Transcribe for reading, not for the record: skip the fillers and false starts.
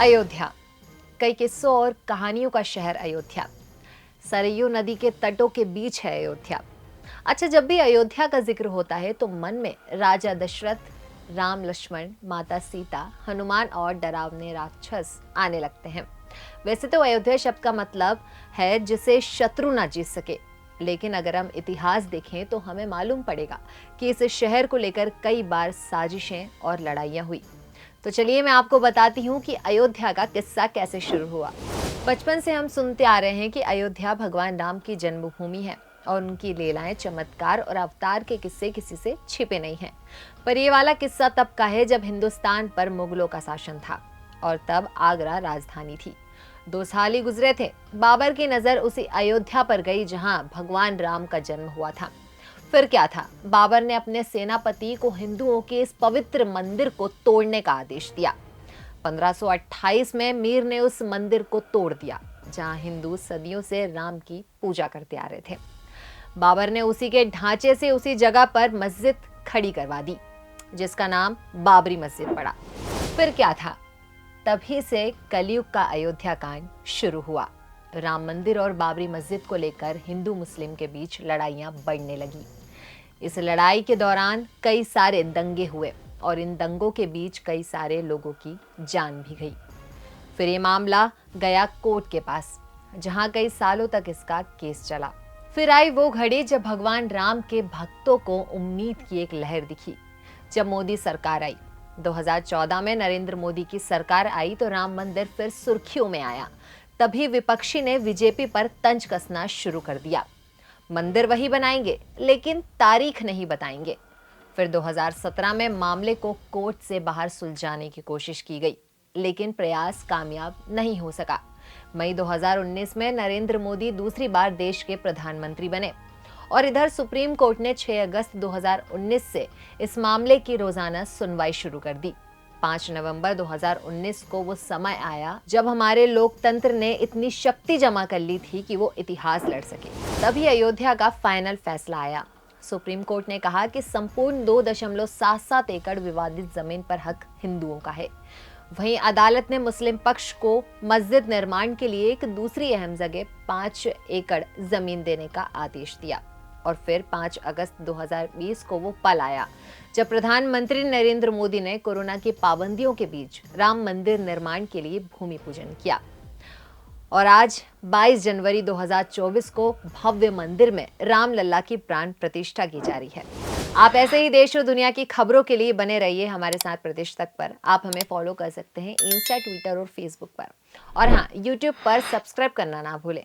अयोध्या, कई किस्सों और कहानियों का शहर अयोध्या। सरयू नदी के तटों के बीच है अयोध्या। अच्छा, जब भी अयोध्या का जिक्र होता है तो मन में राजा दशरथ, राम लक्ष्मण, माता सीता, हनुमान और डरावने राक्षस आने लगते हैं। वैसे तो अयोध्या शब्द का मतलब है जिसे शत्रु ना जीत सके, लेकिन अगर हम इतिहास देखें तो हमें मालूम पड़ेगा कि इस शहर को लेकर कई बार साजिशें और लड़ाइयां हुई। तो चलिए मैं आपको बताती हूँ कि अयोध्या का किस्सा कैसे शुरू हुआ। बचपन से हम सुनते आ रहे हैं कि अयोध्या भगवान राम की जन्मभूमि है और उनकी लीलाएं, चमत्कार और अवतार के किस्से किसी से छिपे नहीं हैं। पर ये वाला किस्सा तब का है जब हिंदुस्तान पर मुगलों का शासन था और तब आगरा राजधानी थी। 2 साल ही गुजरे थे, बाबर की नजर उसी अयोध्या पर गई जहां भगवान राम का जन्म हुआ था। फिर क्या था, बाबर ने अपने सेनापति को हिंदुओं के इस पवित्र मंदिर को तोड़ने का आदेश दिया। 1528 में मीर ने उस मंदिर को तोड़ दिया जहां हिंदू सदियों से राम की पूजा करते आ रहे थे। बाबर ने उसी के ढांचे से उसी जगह पर मस्जिद खड़ी करवा दी जिसका नाम बाबरी मस्जिद पड़ा। फिर क्या था, तभी से कलयुग का अयोध्या कांड शुरू हुआ। राम मंदिर और बाबरी मस्जिद को लेकर हिंदू मुस्लिम के बीच लड़ाइयां बढ़ने लगी। इस लड़ाई के दौरान कई सारे दंगे हुए और इन दंगों के बीच कई सारे लोगों की जान भी गई। फिर ये मामला गया कोर्ट के पास, जहां कई सालों तक इसका केस चला। फिर आई वो घड़ी जब भगवान राम के भक्तों को उम्मीद की एक लहर दिखी। जब मोदी सरकार आई, 2014 में नरेंद्र मोदी की सरकार आई तो राम मंदिर फिर सुर्खियों में आया। तभी विपक्षी ने बीजेपी पर तंज कसना शुरू कर दिया। मंदिर वही बनाएंगे लेकिन तारीख नहीं बताएंगे। फिर 2017 में मामले को कोर्ट से बाहर सुलझाने की कोशिश की गई, लेकिन प्रयास कामयाब नहीं हो सका। मई 2019 में नरेंद्र मोदी दूसरी बार देश के प्रधानमंत्री बने और इधर सुप्रीम कोर्ट ने 6 अगस्त 2019 से इस मामले की रोजाना सुनवाई शुरू कर दी। 5 नवंबर 2019 को वो समय आया जब हमारे लोकतंत्र ने इतनी शक्ति जमा कर ली थी कि वो इतिहास लड़ सके। तभी अयोध्या का फाइनल फैसला आया। सुप्रीम कोर्ट ने कहा कि संपूर्ण 2.77 एकड़ विवादित जमीन पर हक हिंदुओं का है। वहीं अदालत ने मुस्लिम पक्ष को मस्जिद निर्माण के लिए एक दूसरी अहम जगह 5 एकड़ जमीन देने का आदेश दिया। और फिर 5 अगस्त 2020 को वो पल आया जब प्रधानमंत्री नरेंद्र मोदी ने कोरोना की पाबंदियों के बीच राम मंदिर निर्माण के लिए भूमि पूजन किया। और आज 22 जनवरी 2024 को भव्य मंदिर में रामलला की प्राण प्रतिष्ठा की जा रही है। आप ऐसे ही देश और दुनिया की खबरों के लिए बने रहिए हमारे साथ प्रदेश तक पर। आप हमें फॉलो कर सकते हैं इंस्टा, ट्विटर और फेसबुक पर। और हाँ, यूट्यूब पर सब्सक्राइब करना ना भूलें।